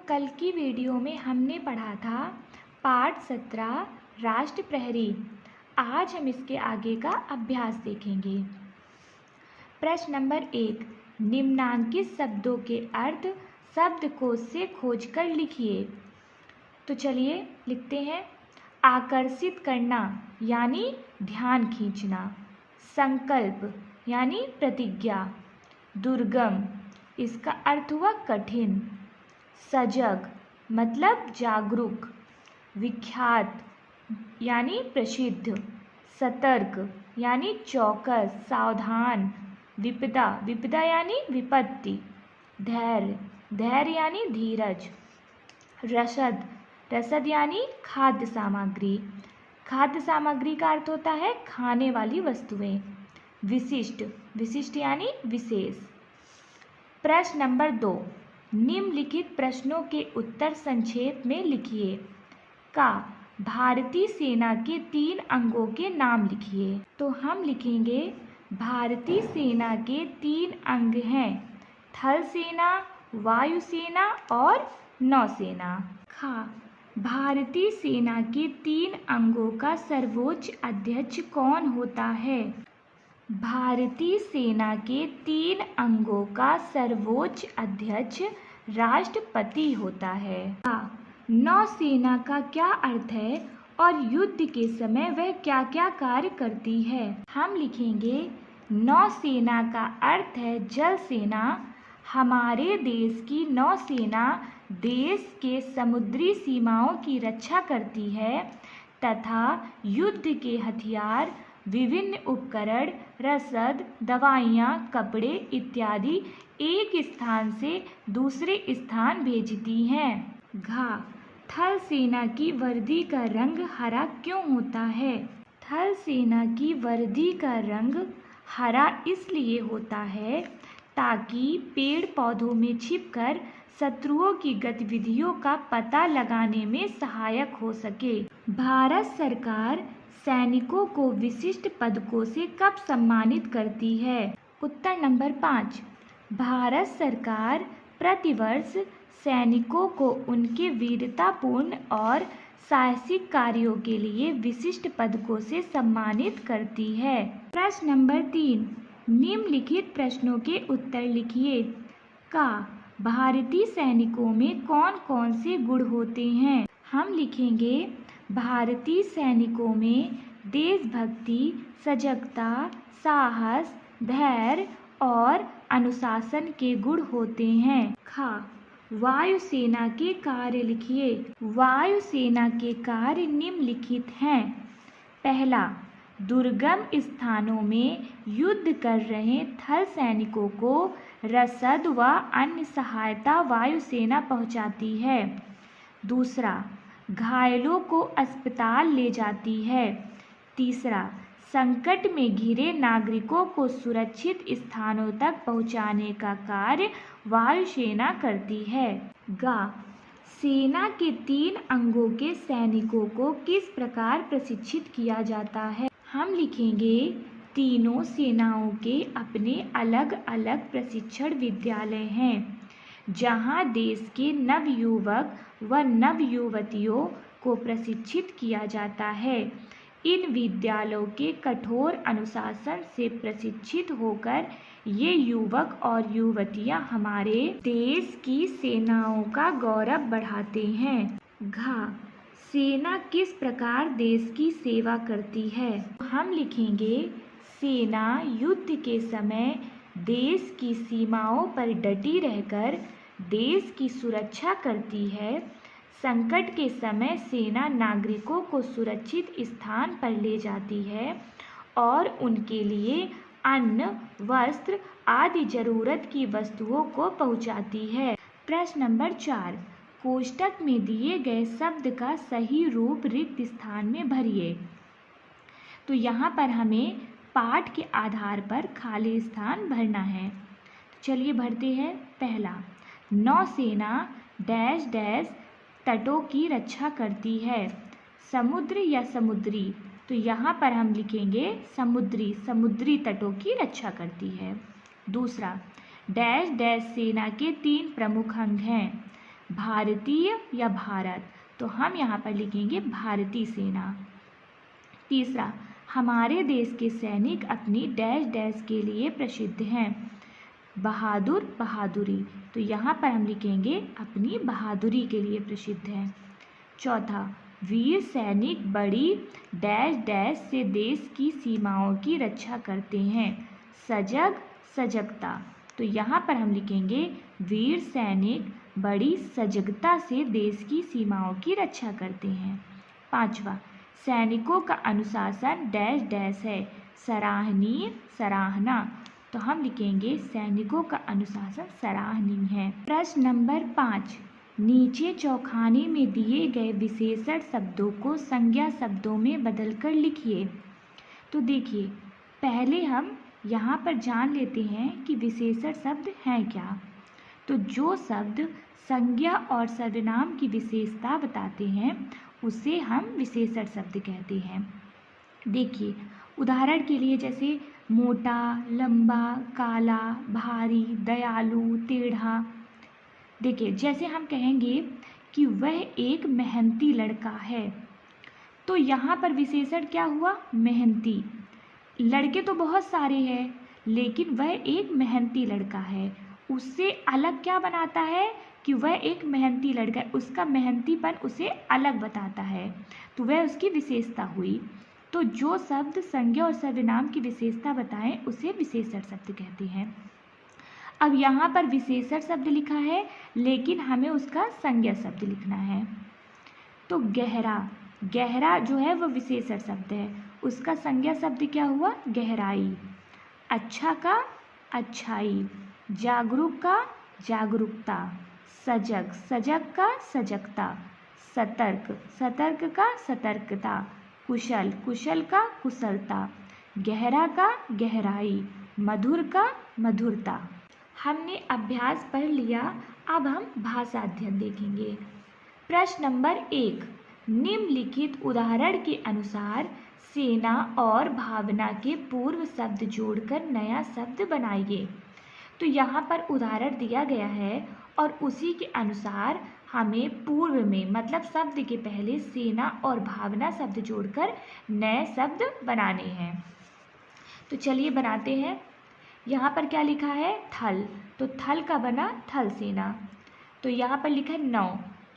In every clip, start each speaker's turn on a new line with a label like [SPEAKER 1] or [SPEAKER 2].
[SPEAKER 1] कल की वीडियो में हमने पढ़ा था पाठ 17 राष्ट्र प्रहरी। आज हम इसके आगे का अभ्यास देखेंगे। प्रश्न नंबर 1, निम्नांकित शब्दों के अर्थ शब्दकोश से खोजकर लिखिए। तो चलिए लिखते हैं। आकर्षित करना यानी ध्यान खींचना, संकल्प यानी प्रतिज्ञा, दुर्गम इसका अर्थ हुआ कठिन, सजग मतलब जागरूक, विख्यात यानी प्रसिद्ध, सतर्क यानी चौकस सावधान, विपदा विपदा यानी विपत्ति, धैर्य धैर्य यानी धीरज, रसद रसद यानी खाद्य सामग्री, खाद्य सामग्री का अर्थ होता है खाने वाली वस्तुएं, विशिष्ट विशिष्ट यानी विशेष। प्रश्न नंबर 2, निम्नलिखित प्रश्नों के उत्तर संक्षेप में लिखिए। का भारतीय सेना के 3 अंगों के नाम लिखिए। तो हम लिखेंगे भारतीय सेना के 3 अंग हैं, थल सेना, वायुसेना और नौसेना। खा भारतीय सेना के 3 अंगों का सर्वोच्च अध्यक्ष कौन होता है? भारतीय सेना के 3 अंगों का सर्वोच्च अध्यक्ष राष्ट्रपति होता है। नौसेना का क्या अर्थ है और युद्ध के समय वह क्या क्या कार्य करती है? हम लिखेंगे नौसेना का अर्थ है जल सेना। हमारे देश की नौसेना देश के समुद्री सीमाओं की रक्षा करती है तथा युद्ध के हथियार, विभिन्न उपकरण, रसद, दवाइयाँ, कपड़े इत्यादि एक स्थान से दूसरे स्थान भेजती हैं। थल सेना की वर्दी का रंग हरा क्यों होता है? थल सेना की वर्दी का रंग हरा इसलिए होता है ताकि पेड़ पौधों में छिपकर शत्रुओं की गतिविधियों का पता लगाने में सहायक हो सके। भारत सरकार सैनिकों को विशिष्ट पदकों से कब सम्मानित करती है? उत्तर नंबर 5, भारत सरकार प्रतिवर्ष सैनिकों को उनके वीरतापूर्ण और साहसिक कार्यों के लिए विशिष्ट पदकों से सम्मानित करती है। प्रश्न नंबर 3, निम्नलिखित प्रश्नों के उत्तर लिखिए। का भारतीय सैनिकों में कौन कौन से गुण होते हैं? हम लिखेंगे भारतीय सैनिकों में देशभक्ति, सजगता, साहस, धैर्य और अनुशासन के गुण होते हैं। वायुसेना के कार्य लिखिए। वायुसेना के कार्य निम्नलिखित हैं। पहला, दुर्गम स्थानों में युद्ध कर रहे थल सैनिकों को रसद व अन्य सहायता वायुसेना पहुंचाती है। दूसरा, घायलों को अस्पताल ले जाती है। तीसरा, संकट में घिरे नागरिकों को सुरक्षित स्थानों तक पहुंचाने का कार्य वायुसेना करती है। सेना के 3 अंगों के सैनिकों को किस प्रकार प्रशिक्षित किया जाता है? हम लिखेंगे तीनों सेनाओं के अपने अलग अलग प्रशिक्षण विद्यालय हैं जहां देश के नवयुवक व नवयुवतियों को प्रशिक्षित किया जाता है। इन विद्यालयों के कठोर अनुशासन से प्रशिक्षित होकर ये युवक और युवतियां हमारे देश की सेनाओं का गौरव बढ़ाते हैं। सेना किस प्रकार देश की सेवा करती है? हम लिखेंगे सेना युद्ध के समय देश की सीमाओं पर डटी रहकर देश की सुरक्षा करती है। संकट के समय सेना नागरिकों को सुरक्षित स्थान पर ले जाती है और उनके लिए अन्न, वस्त्र आदि जरूरत की वस्तुओं को पहुंचाती है। प्रश्न नंबर 4, कोष्टक में दिए गए शब्द का सही रूप रिक्त स्थान में भरिए। तो यहाँ पर हमें पाठ के आधार पर खाली स्थान भरना है। चलिए भरते हैं। पहला, नौसेना डैश डैश तटों की रक्षा करती है। समुद्र या समुद्री, तो यहाँ पर हम लिखेंगे समुद्री, समुद्री तटों की रक्षा करती है। दूसरा, डैश डैश सेना के 3 प्रमुख अंग हैं। भारतीय या भारत, तो हम यहाँ पर लिखेंगे भारतीय सेना। तीसरा, हमारे देश के सैनिक अपनी डैश डैश के लिए प्रसिद्ध हैं, बहादुर बहादुरी, तो यहाँ पर हम लिखेंगे अपनी बहादुरी के लिए प्रसिद्ध है। चौथा, वीर सैनिक बड़ी डैश डैश से देश की सीमाओं की रक्षा करते हैं, सजग सजगता, तो यहाँ पर हम लिखेंगे वीर सैनिक बड़ी सजगता से देश की सीमाओं की रक्षा करते हैं। पांचवा, सैनिकों का अनुशासन डैश डैश है, सराहनीय सराहना, तो हम लिखेंगे सैनिकों का अनुशासन सराहनीय है। प्रश्न नंबर 5, नीचे चौखाने में दिए गए विशेषण शब्दों को संज्ञा शब्दों में बदलकर लिखिए। तो देखिए, पहले हम यहाँ पर जान लेते हैं कि विशेषण शब्द हैं क्या। तो जो शब्द संज्ञा और सर्वनाम की विशेषता बताते हैं उसे हम विशेषण शब्द कहते हैं। देखिए, उदाहरण के लिए जैसे मोटा, लंबा, काला, भारी, दयालु, टेढ़ा। देखिए, जैसे हम कहेंगे कि वह एक मेहनती लड़का है, तो यहाँ पर विशेषण क्या हुआ, मेहनती। लड़के तो बहुत सारे हैं लेकिन वह एक मेहनती लड़का है, उससे अलग क्या बनाता है कि वह एक मेहनती लड़का है, उसका मेहनतीपन उसे अलग बताता है, तो वह उसकी विशेषता हुई। तो जो शब्द संज्ञा और सर्वनाम की विशेषता बताएं उसे विशेषण शब्द कहते हैं। अब यहाँ पर विशेषण शब्द लिखा है लेकिन हमें उसका संज्ञा शब्द लिखना है। तो गहरा, गहरा जो है वो विशेषण शब्द है, उसका संज्ञा शब्द क्या हुआ, गहराई। अच्छा का अच्छाई, जागरूक का जागरूकता, सजग, सजग का सजगता, सतर्क, सतर्क का सतर्कता, कुशल, कुशल का कुशलता, गहरा का गहराई, मधुर का मधुरता। हमने अभ्यास पढ़ लिया, अब हम भाषा अध्ययन देखेंगे। प्रश्न नंबर 1, निम्नलिखित उदाहरण के अनुसार सेना और भावना के पूर्व शब्द जोड़कर नया शब्द बनाइए। तो यहाँ पर उदाहरण दिया गया है और उसी के अनुसार हमें पूर्व में मतलब शब्द के पहले सेना और भावना शब्द जोड़कर नए शब्द बनाने हैं। तो चलिए बनाते हैं। यहाँ पर क्या लिखा है, थल, तो थल का बना थल सेना। तो यहाँ पर लिखा है नौ,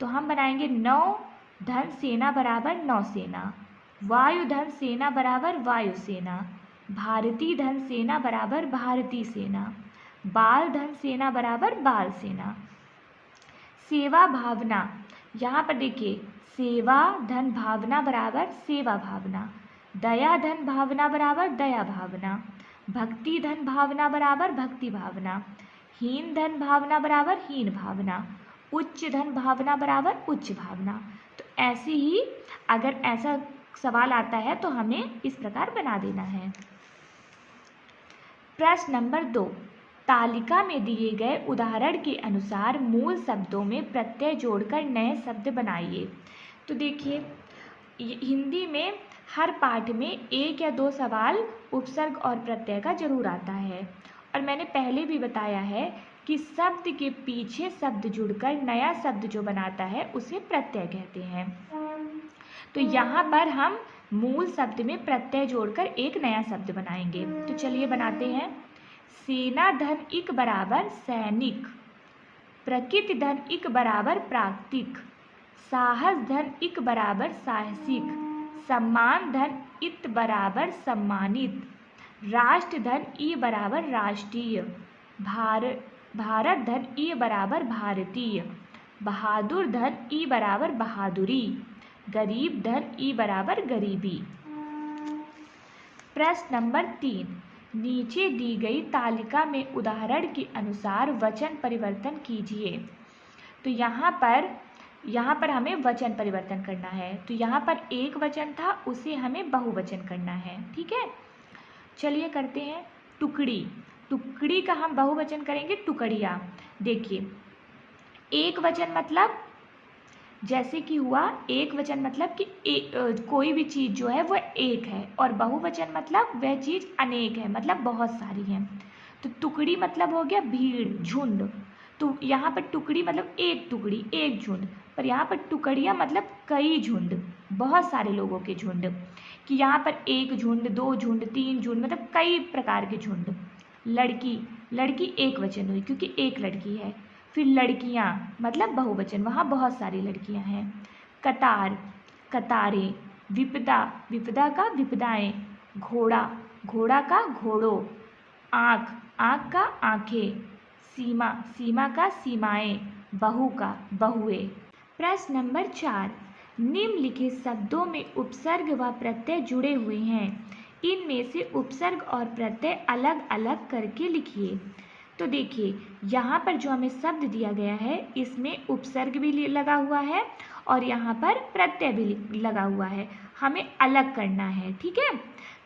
[SPEAKER 1] तो हम बनाएंगे नौ धन सेना बराबर नौसेना, वायु धन सेना बराबर वायुसेना, भारतीय धन सेना बराबर भारतीय सेना, बाल धन सेना बराबर बाल सेना। सेवा भावना, यहाँ पर देखिए सेवा धन भावना बराबर सेवा भावना, दया धन भावना बराबर दया भावना, भक्ति धन भावना बराबर भक्ति भावना, हीन धन भावना बराबर हीन भावना, उच्च धन भावना बराबर उच्च भावना। तो ऐसे ही अगर ऐसा सवाल आता है तो हमें इस प्रकार बना देना है। प्रश्न नंबर 2, तालिका में दिए गए उदाहरण के अनुसार मूल शब्दों में प्रत्यय जोड़कर नए शब्द बनाइए। तो देखिए, हिंदी में हर पाठ में 1 या 2 सवाल उपसर्ग और प्रत्यय का जरूर आता है, और मैंने पहले भी बताया है कि शब्द के पीछे शब्द जुड़कर नया शब्द जो बनाता है उसे प्रत्यय कहते हैं। तो यहाँ पर हम मूल शब्द में प्रत्यय जोड़कर एक नया शब्द बनाएंगे। तो चलिए बनाते हैं। सेना धन इक बराबर सैनिक, प्रकृति धन इक बराबर प्राकृतिक, साहस धन इक बराबर साहसिक, सम्मान धन इत बराबर सम्मानित, राष्ट्र धन ई बराबर राष्ट्रीय, भारत धन ई बराबर भारतीय, बहादुर धन ई बराबर बहादुरी, गरीब धन ई बराबर गरीबी। प्रश्न नंबर 3, नीचे दी गई तालिका में उदाहरण के अनुसार वचन परिवर्तन कीजिए। तो यहाँ पर हमें वचन परिवर्तन करना है। तो यहाँ पर एक वचन था, उसे हमें बहुवचन करना है। ठीक है, चलिए करते हैं। टुकड़ी, टुकड़ी का हम बहुवचन करेंगे टुकड़िया। देखिए, एक वचन मतलब जैसे कि हुआ, एक वचन मतलब कि कोई भी चीज़ जो है वह एक है, और बहुवचन मतलब वह चीज़ अनेक है, मतलब बहुत सारी है। तो टुकड़ी मतलब हो गया भीड़, झुंड। तो यहाँ पर टुकड़ी मतलब एक टुकड़ी, एक झुंड, पर यहाँ पर टुकड़ियाँ मतलब कई झुंड, बहुत सारे लोगों के झुंड, कि यहाँ पर एक झुंड, दो झुंड, तीन झुंड, मतलब कई प्रकार के झुंड। लड़की, लड़की एक वचन हुई क्योंकि एक लड़की है। फिर लड़कियाँ मतलब बहुवचन, वहाँ बहुत सारी लड़कियाँ हैं। कतार, कतारें। विपदा, विपदा का विपदाएं। घोड़ा, घोड़ा का घोड़ों। आँख, आँख का आँखें। सीमा, सीमा का सीमाएं। बहू का बहुएं। प्रश्न नंबर 4, निम्नलिखित शब्दों में उपसर्ग व प्रत्यय जुड़े हुए हैं, इनमें से उपसर्ग और प्रत्यय अलग अलग करके लिखिए। तो देखिए यहाँ पर जो हमें शब्द दिया गया है इसमें उपसर्ग भी लगा हुआ है और यहाँ पर प्रत्यय भी लगा हुआ है, हमें अलग करना है, ठीक है।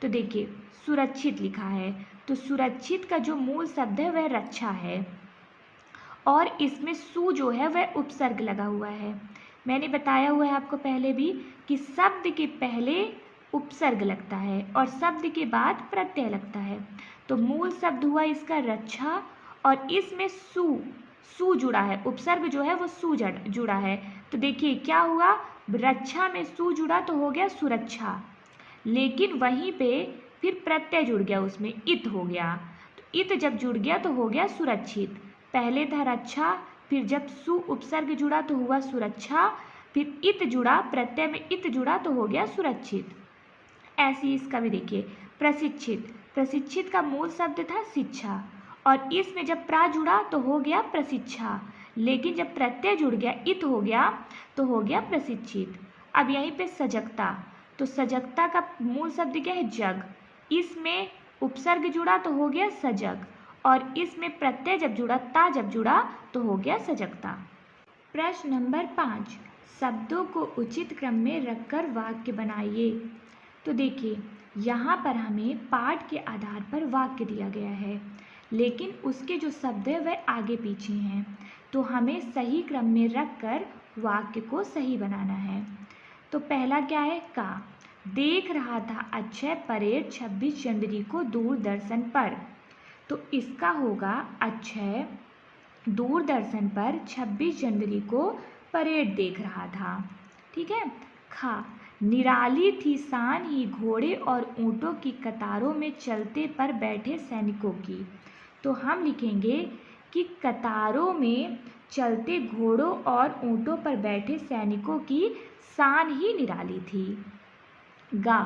[SPEAKER 1] तो देखिए सुरक्षित लिखा है, तो सुरक्षित का जो मूल शब्द है वह रक्षा है और इसमें सु जो है वह उपसर्ग लगा हुआ है। मैंने बताया हुआ है आपको पहले भी कि शब्द के पहले उपसर्ग लगता है और शब्द के बाद प्रत्यय लगता है। तो मूल शब्द हुआ इसका रक्षा और इसमें सु जुड़ा है, उपसर्ग जो है वो सु जुड़ा है। तो देखिए क्या हुआ, रक्षा में सु जुड़ा तो हो गया सुरक्षा, लेकिन वहीं पे फिर प्रत्यय जुड़ गया, उसमें इत हो गया। तो इत जब जुड़ गया तो हो गया सुरक्षित। पहले था रक्षा, फिर जब सु उपसर्ग जुड़ा तो हुआ सुरक्षा, फिर इत जुड़ा, प्रत्यय में इत जुड़ा तो हो गया सुरक्षित। ऐसी इसका भी देखिए प्रशिक्षित, प्रशिक्षित का मूल शब्द था शिक्षा और इसमें जब प्रा जुड़ा तो हो गया प्रशिक्षा, लेकिन जब प्रत्यय जुड़ गया इत हो गया तो हो गया प्रशिक्षित। अब यहीं पे सजगता, तो सजगता का मूल शब्द क्या है जग, इसमें उपसर्ग जुड़ा तो हो गया सजग और इसमें प्रत्यय जब जुड़ा ता जब जुड़ा तो हो गया सजगता। प्रश्न नंबर 5, शब्दों को उचित क्रम में रखकर वाक्य बनाइए। तो देखिए यहाँ पर हमें पाठ के आधार पर वाक्य दिया गया है, लेकिन उसके जो शब्द है वह आगे पीछे हैं, तो हमें सही क्रम में रखकर वाक्य को सही बनाना है। तो पहला क्या है, का देख रहा था अक्षय परेड 26 जनवरी को दूरदर्शन पर। तो इसका होगा अक्षय दूरदर्शन पर 26 जनवरी को परेड देख रहा था, ठीक है। खा निराली थी शान ही घोड़े और ऊँटों की कतारों में चलते पर बैठे सैनिकों की। तो हम लिखेंगे कि कतारों में चलते घोड़ों और ऊँटों पर बैठे सैनिकों की शान ही निराली थी। गा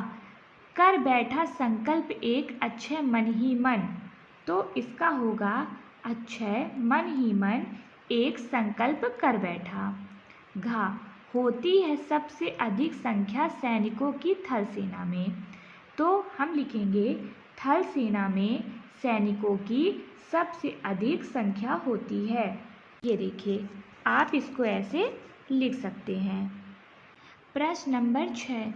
[SPEAKER 1] कर बैठा संकल्प एक अक्षय मन ही मन। तो इसका होगा अक्षय मन ही मन एक संकल्प कर बैठा। घा होती है सबसे अधिक संख्या सैनिकों की थल सेना में। तो हम लिखेंगे थल सेना में सैनिकों की सबसे अधिक संख्या होती है। ये देखिए आप इसको ऐसे लिख सकते हैं। प्रश्न नंबर 6,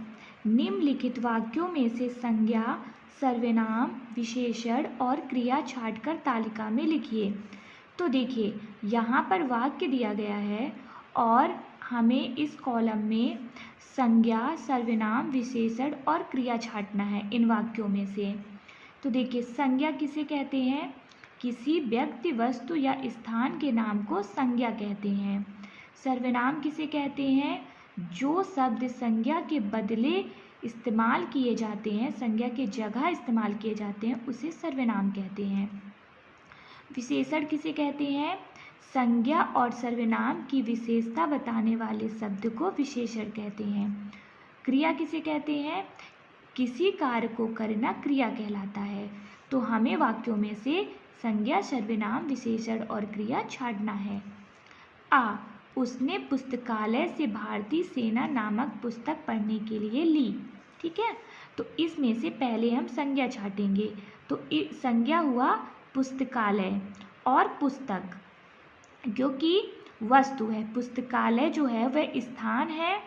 [SPEAKER 1] निम्नलिखित वाक्यों में से संज्ञा, सर्वनाम, विशेषण और क्रिया छांटकर तालिका में लिखिए। तो देखिए यहाँ पर वाक्य दिया गया है और हमें इस कॉलम में संज्ञा, सर्वनाम, विशेषण और क्रिया छांटना है इन वाक्यों में से। तो देखिए संज्ञा किसे कहते हैं, किसी व्यक्ति, वस्तु या स्थान के नाम को संज्ञा कहते हैं। सर्वनाम किसे कहते हैं, जो शब्द संज्ञा के बदले इस्तेमाल किए जाते हैं, संज्ञा के जगह इस्तेमाल किए जाते हैं, उसे सर्वनाम कहते हैं। विशेषण किसे कहते हैं, संज्ञा और सर्वनाम की विशेषता बताने वाले शब्द को विशेषण कहते हैं। क्रिया किसे कहते हैं, किसी कार्य को करना क्रिया कहलाता है। तो हमें वाक्यों में से संज्ञा, सर्वनाम, विशेषण और क्रिया छांटना है। आ उसने पुस्तकालय से भारतीय सेना नामक पुस्तक पढ़ने के लिए ली, ठीक है। तो इसमें से पहले हम संज्ञा छाटेंगे। तो संज्ञा हुआ पुस्तकालय और पुस्तक क्योंकि वस्तु है, पुस्तकालय जो है वह स्थान है।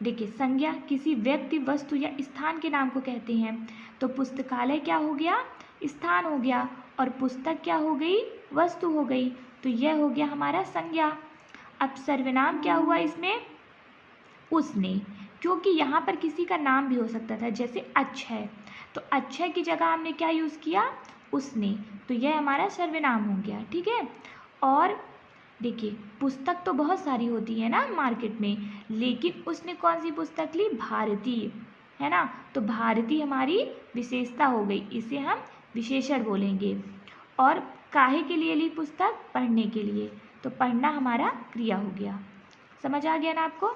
[SPEAKER 1] देखिए संज्ञा किसी व्यक्ति, वस्तु या स्थान के नाम को कहते हैं, तो पुस्तकालय क्या हो गया, स्थान हो गया और पुस्तक क्या हो गई, वस्तु हो गई। तो यह हो गया हमारा संज्ञा। अब सर्वनाम क्या हुआ इसमें, उसने, क्योंकि यहाँ पर किसी का नाम भी हो सकता था, जैसे अक्षय, तो अक्षय की जगह हमने क्या यूज़ किया, उसने, तो यह हमारा सर्वनाम हो गया, ठीक है। और देखिए पुस्तक तो बहुत सारी होती है ना मार्केट में, लेकिन उसने कौन सी पुस्तक ली? भारतीय, है ना। तो भारतीय हमारी विशेषता हो गई, इसे हम विशेषण बोलेंगे। और काहे के लिए ली पुस्तक? पढ़ने के लिए, तो पढ़ना हमारा क्रिया हो गया। समझ आ गया ना आपको?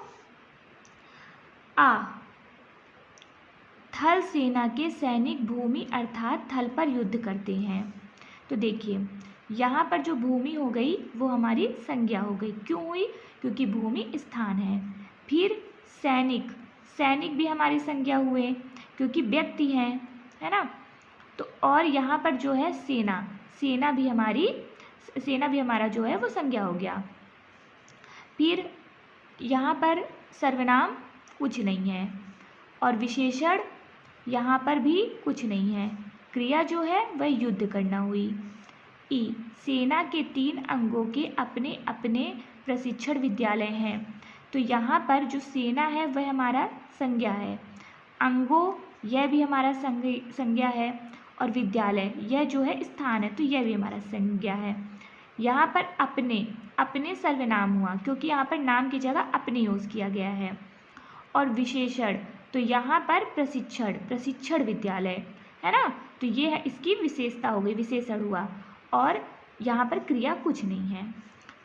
[SPEAKER 1] थल सेना के सैनिक भूमि अर्थात थल पर युद्ध करते हैं। तो देखिए यहाँ पर जो भूमि हो गई वो हमारी संज्ञा हो गई। क्यों हुई? क्योंकि भूमि स्थान है। फिर सैनिक, सैनिक भी हमारी संज्ञा हुए क्योंकि व्यक्ति हैं, है ना। तो और यहाँ पर जो है सेना, सेना भी हमारा जो है वो संज्ञा हो गया। फिर यहाँ पर सर्वनाम कुछ नहीं है और विशेषण यहाँ पर भी कुछ नहीं है। क्रिया जो है वह युद्ध करना हुई। सेना के 3 अंगों के अपने अपने प्रशिक्षण विद्यालय हैं। तो यहाँ पर जो सेना है वह हमारा संज्ञा है, अंगों यह भी हमारा संज्ञा है, और विद्यालय यह जो है स्थान है, तो यह भी हमारा संज्ञा है। यहाँ पर अपने सर्वनाम हुआ क्योंकि यहाँ पर नाम की जगह अपने यूज़ किया गया है। और विशेषण, तो यहाँ पर प्रशिक्षण विद्यालय, है ना। तो ये है इसकी विशेषता हो गई, विशेषण हुआ, और यहाँ पर क्रिया कुछ नहीं है।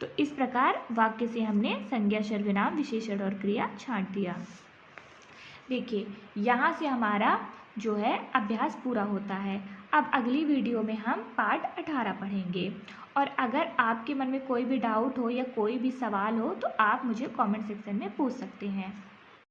[SPEAKER 1] तो इस प्रकार वाक्य से हमने संज्ञा, सर्वनाम, विशेषण और क्रिया छांट दिया। देखिए यहाँ से हमारा जो है अभ्यास पूरा होता है। अब अगली वीडियो में हम पाठ 18 पढ़ेंगे। और अगर आपके मन में कोई भी डाउट हो या कोई भी सवाल हो तो आप मुझे कमेंट सेक्शन में पूछ सकते हैं।